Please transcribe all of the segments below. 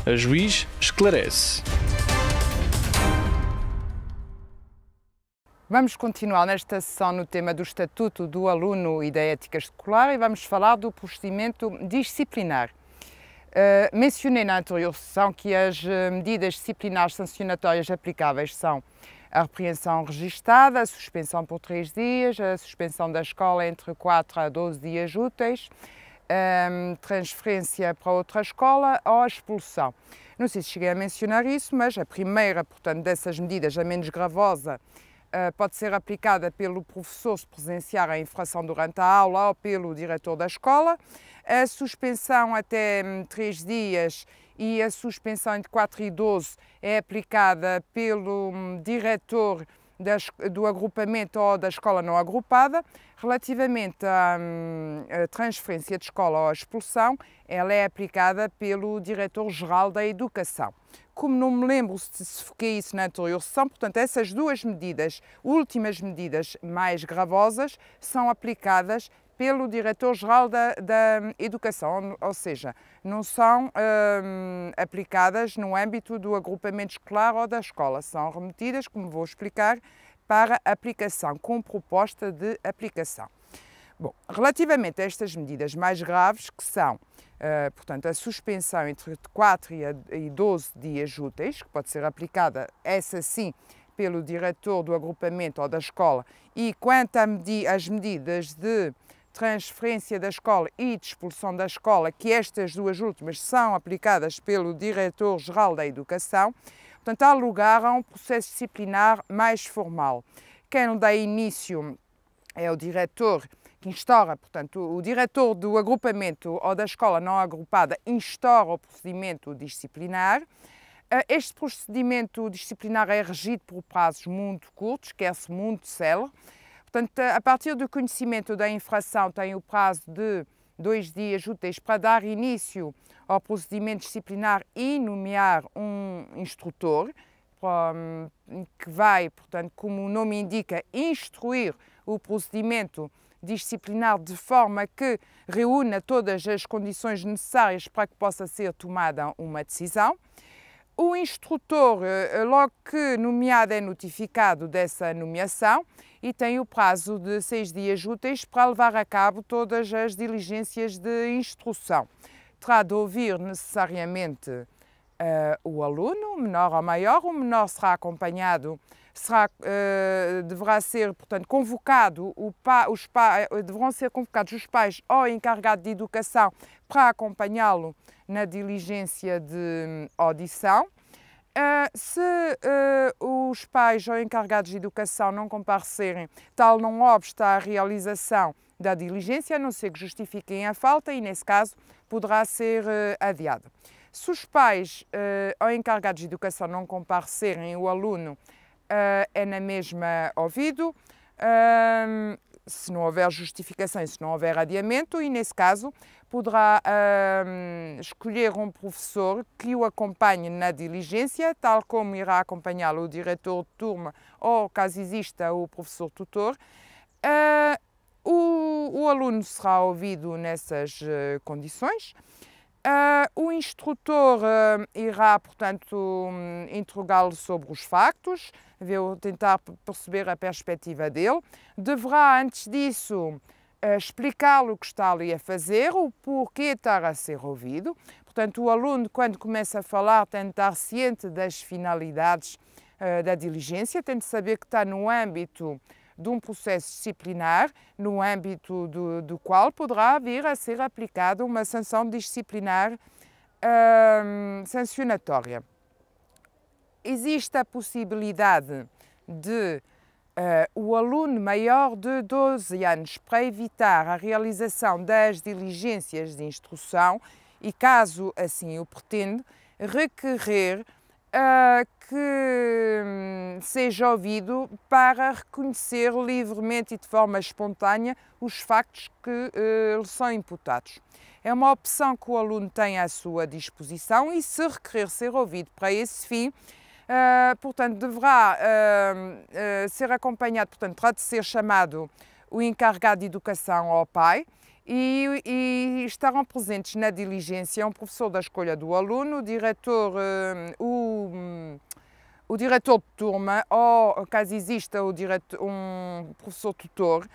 A Juiz esclarece. Vamos continuar nesta sessão no tema do Estatuto do Aluno e da Ética Escolar e vamos falar do procedimento disciplinar. Mencionei na anterior sessão que as medidas disciplinares sancionatórias aplicáveis são a repreensão registada, a suspensão por 3 dias, a suspensão da escola entre 4 a 12 dias úteis, transferência para outra escola ou a expulsão. Não sei se cheguei a mencionar isso, mas a primeira, portanto, dessas medidas, a menos gravosa, pode ser aplicada pelo professor se presenciar a infração durante a aula ou pelo diretor da escola. A suspensão até 3 dias e a suspensão entre 4 e 12 é aplicada pelo diretor do agrupamento ou da escola não agrupada. Relativamente à transferência de escola ou à expulsão, ela é aplicada pelo diretor-geral da Educação. Como não me lembro se foquei isso na anterior sessão, portanto, essas duas medidas, últimas medidas mais gravosas, são aplicadas pelo diretor-geral da Educação, ou seja, não são aplicadas no âmbito do agrupamento escolar ou da escola, são remetidas, como vou explicar, para aplicação, com proposta de aplicação. Bom, relativamente a estas medidas mais graves, que são, portanto, a suspensão entre 4 e 12 dias úteis, que pode ser aplicada, essa sim, pelo diretor do agrupamento ou da escola, e quanto às medidas de transferência da escola e de expulsão da escola, que estas duas últimas são aplicadas pelo diretor-geral da Educação, portanto, há lugar a um processo disciplinar mais formal. Quem não dá início é o diretor que instaura, portanto, o diretor do agrupamento ou da escola não agrupada instaura o procedimento disciplinar. Este procedimento disciplinar é regido por prazos muito curtos, quer-se muito célere. Portanto, a partir do conhecimento da infração, tem o prazo de 2 dias úteis para dar início ao procedimento disciplinar e nomear um instrutor, que vai, portanto, como o nome indica, instruir o procedimento disciplinar de forma que reúna todas as condições necessárias para que possa ser tomada uma decisão. O instrutor, logo que nomeado, é notificado dessa nomeação e tem o prazo de 6 dias úteis para levar a cabo todas as diligências de instrução. Terá de ouvir necessariamente o aluno, menor ou maior. O menor será acompanhado, deverá ser, portanto, convocado, deverão ser convocados os pais ou encarregado de educação para acompanhá-lo na diligência de audição. Se os pais ou encarregados de educação não comparecerem, tal não obsta à realização da diligência, a não ser que justifiquem a falta e, nesse caso, poderá ser adiado. Se os pais ou encarregados de educação não comparecerem, o aluno é na mesma ouvido, se não houver justificação e se não houver adiamento, e nesse caso poderá escolher um professor que o acompanhe na diligência, tal como irá acompanhá-lo o diretor de turma ou, caso exista, o professor tutor. O aluno será ouvido nessas condições. O instrutor irá, portanto, interrogá-lo sobre os factos, tentar perceber a perspectiva dele. Deverá, antes disso, explicar-lhe o que está ali a fazer, o porquê estar a ser ouvido. Portanto, o aluno, quando começa a falar, tem de estar ciente das finalidades da diligência, tem de saber que está no âmbito de um processo disciplinar, no âmbito do qual poderá vir a ser aplicada uma sanção disciplinar sancionatória. Existe a possibilidade de o aluno maior de 12 anos, para evitar a realização das diligências de instrução e, caso assim o pretende, requerer que seja ouvido para reconhecer livremente e de forma espontânea os factos que lhe são imputados. É uma opção que o aluno tem à sua disposição e, se requerer ser ouvido para esse fim, portanto, deverá ser acompanhado, portanto, terá de ser chamado o encarregado de educação ao pai e estarão presentes na diligência um professor da escolha do aluno, o diretor de turma ou, caso exista, um professor tutor,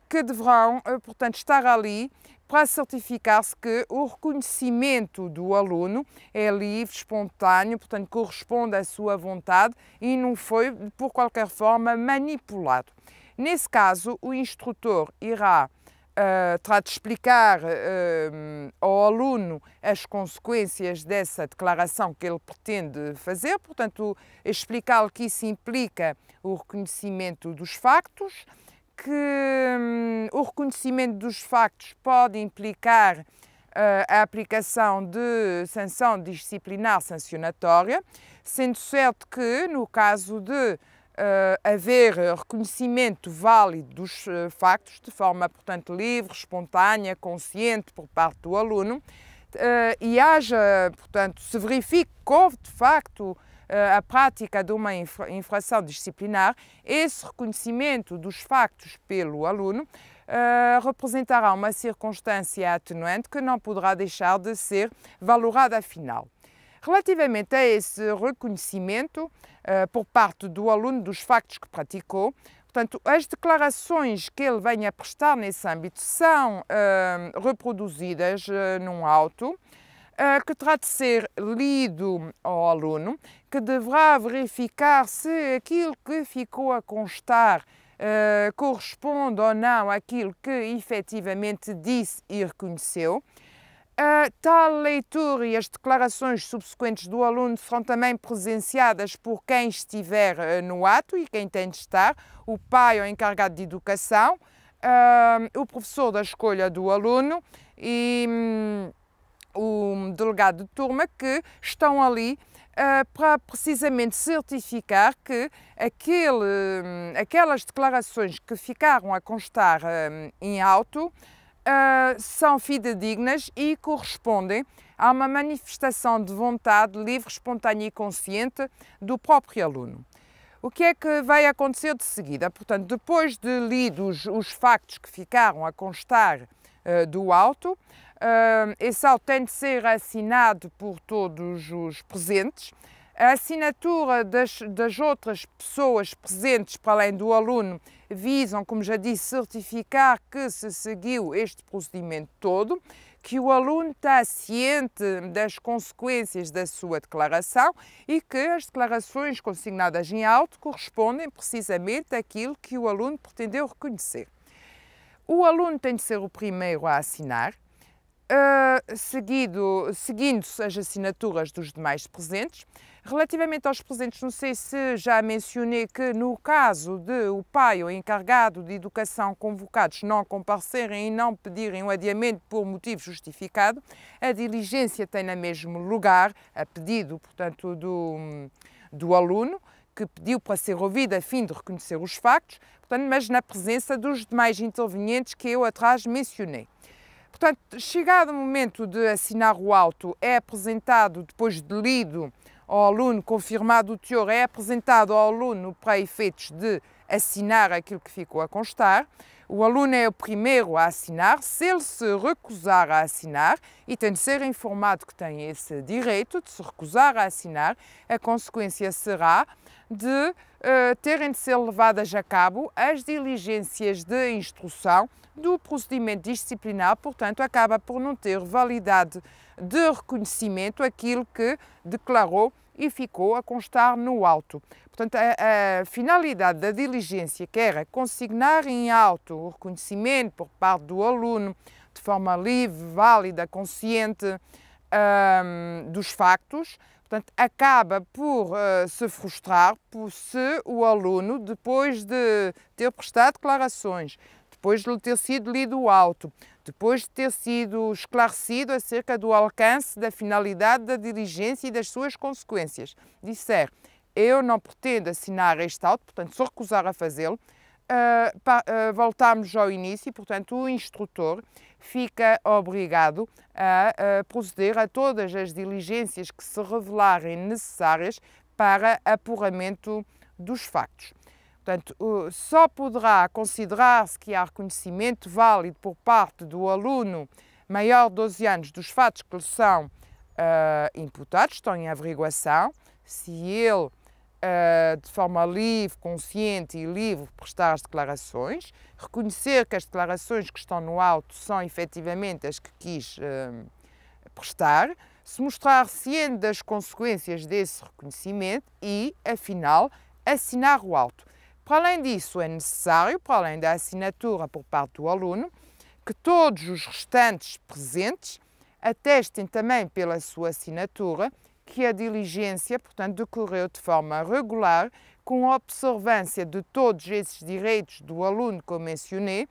que deverão, portanto, estar ali para certificar-se que o reconhecimento do aluno é livre, espontâneo, portanto, corresponde à sua vontade e não foi, por qualquer forma, manipulado. Nesse caso, o instrutor terá de explicar ao aluno as consequências dessa declaração que ele pretende fazer, portanto, explicar-lhe que isso implica o reconhecimento dos factos, que o reconhecimento dos factos pode implicar a aplicação de sanção disciplinar sancionatória, sendo certo que, no caso de haver reconhecimento válido dos factos, de forma, portanto, livre, espontânea, consciente por parte do aluno, e portanto, se verifique que houve, de facto, a prática de uma infração disciplinar, esse reconhecimento dos factos pelo aluno representará uma circunstância atenuante que não poderá deixar de ser valorada afinal. Relativamente a esse reconhecimento por parte do aluno dos factos que praticou, portanto, as declarações que ele venha a prestar nesse âmbito são reproduzidas num auto, que terá de ser lido ao aluno, que deverá verificar se aquilo que ficou a constar corresponde ou não àquilo que efetivamente disse e reconheceu. Tal leitura e as declarações subsequentes do aluno serão também presenciadas por quem estiver no ato e quem tem de estar, o pai ou encarregado de educação, o professor da escolha do aluno e o delegado de turma, que estão ali para precisamente certificar que aquelas declarações que ficaram a constar em auto são fidedignas e correspondem a uma manifestação de vontade livre, espontânea e consciente do próprio aluno. O que é que vai acontecer de seguida? Portanto, depois de lidos os factos que ficaram a constar do auto, esse auto tem de ser assinado por todos os presentes. A assinatura das outras pessoas presentes, para além do aluno, visam, como já disse, certificar que se seguiu este procedimento todo, que o aluno está ciente das consequências da sua declaração e que as declarações consignadas em auto correspondem precisamente àquilo que o aluno pretendeu reconhecer. O aluno tem de ser o primeiro a assinar, seguindo-se as assinaturas dos demais presentes. Relativamente aos presentes, não sei se já mencionei que no caso de o pai ou encarregado de educação convocados não comparecerem e não pedirem o adiamento por motivo justificado, a diligência tem no mesmo lugar, a pedido, portanto, do aluno, que pediu para ser ouvido a fim de reconhecer os factos, portanto, mas na presença dos demais intervenientes que eu atrás mencionei. Portanto, chegado o momento de assinar o auto, é apresentado, depois de lido ao aluno, confirmado o teor, é apresentado ao aluno para efeitos de assinar aquilo que ficou a constar. O aluno é o primeiro a assinar. Se ele se recusar a assinar, e tem de ser informado que tem esse direito de se recusar a assinar, a consequência será de terem de ser levadas a cabo as diligências de instrução do procedimento disciplinar, portanto, acaba por não ter validade de reconhecimento aquilo que declarou e ficou a constar no auto. Portanto, a finalidade da diligência, que era consignar em auto o reconhecimento por parte do aluno, de forma livre, válida, consciente dos factos, portanto, acaba por se frustrar se o aluno, depois de ter prestado declarações, depois de lhe ter sido lido o auto, depois de ter sido esclarecido acerca do alcance, da finalidade da diligência e das suas consequências, disser: eu não pretendo assinar este auto, portanto, se recusar a fazê-lo, voltamos ao início e, portanto, o instrutor fica obrigado a proceder a todas as diligências que se revelarem necessárias para apuramento dos factos. Portanto, só poderá considerar-se que há reconhecimento válido por parte do aluno maior de 12 anos dos fatos que lhe são imputados, estão em averiguação, se ele, de forma livre, consciente e livre, prestar as declarações, reconhecer que as declarações que estão no auto são efetivamente as que quis prestar, se mostrar ciente das consequências desse reconhecimento e, afinal, assinar o auto. Para além disso, é necessário, para além da assinatura por parte do aluno, que todos os restantes presentes atestem também pela sua assinatura que a diligência, portanto, decorreu de forma regular, com a observância de todos esses direitos do aluno que eu mencionei,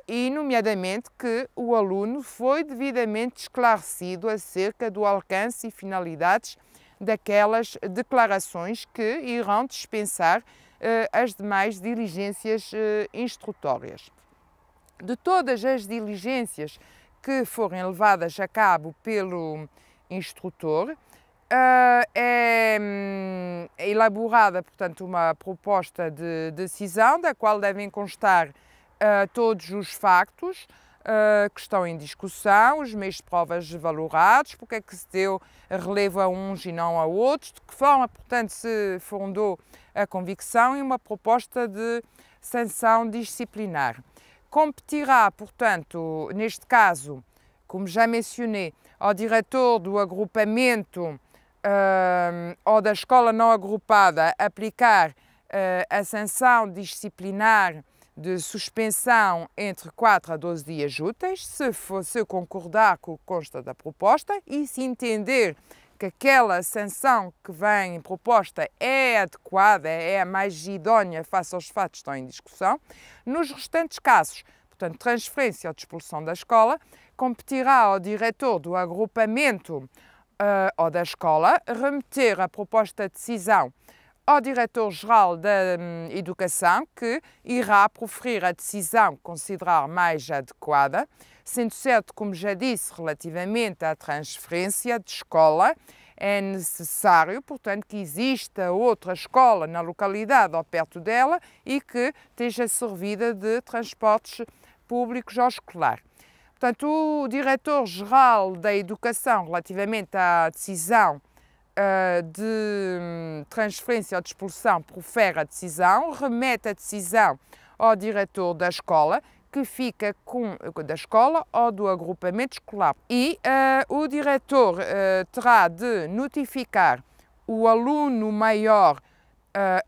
e, nomeadamente, que o aluno foi devidamente esclarecido acerca do alcance e finalidades daquelas declarações que irão dispensar as demais diligências instrutórias. De todas as diligências que forem levadas a cabo pelo instrutor, é elaborada, portanto, uma proposta de decisão da qual devem constar todos os factos que estão em discussão, os meios de provas valorados, porque é que se deu relevo a uns e não a outros, de que forma, portanto, se fundou a convicção e uma proposta de sanção disciplinar. Competirá, portanto, neste caso, como já mencionei, ao diretor do agrupamento ou da escola não agrupada aplicar a sanção disciplinar de suspensão entre 4 a 12 dias úteis, se concordar com o que consta da proposta e se entender que aquela sanção que vem proposta é adequada, é a mais idónea face aos fatos que estão em discussão. Nos restantes casos, portanto, transferência ou de expulsão da escola, competirá ao diretor do agrupamento ou da escola remeter a proposta de decisão ao diretor-geral da Educação, que irá proferir a decisão que considerar mais adequada, sendo certo, como já disse, relativamente à transferência de escola, é necessário, portanto, que exista outra escola na localidade ou perto dela e que esteja servida de transportes públicos ou escolar. Portanto, o diretor-geral da Educação, relativamente à decisão de transferência ou de expulsão, profere a decisão, remete a decisão ao diretor da escola, que fica da escola ou do agrupamento escolar. E o diretor terá de notificar o aluno maior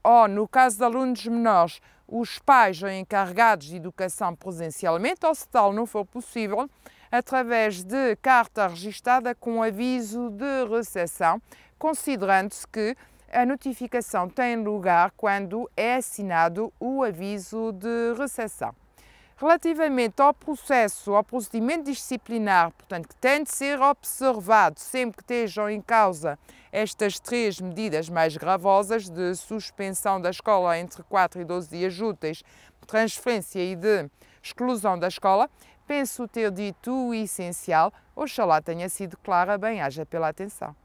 ou, no caso de alunos menores, os pais ou encarregados de educação presencialmente, ou se tal não for possível, através de carta registada com aviso de recepção, considerando-se que a notificação tem lugar quando é assinado o aviso de recepção. Relativamente ao procedimento disciplinar, portanto, que tem de ser observado sempre que estejam em causa estas 3 medidas mais gravosas de suspensão da escola entre 4 e 12 dias úteis, transferência e de exclusão da escola, penso ter dito o essencial. Oxalá tenha sido clara, bem-aja pela atenção.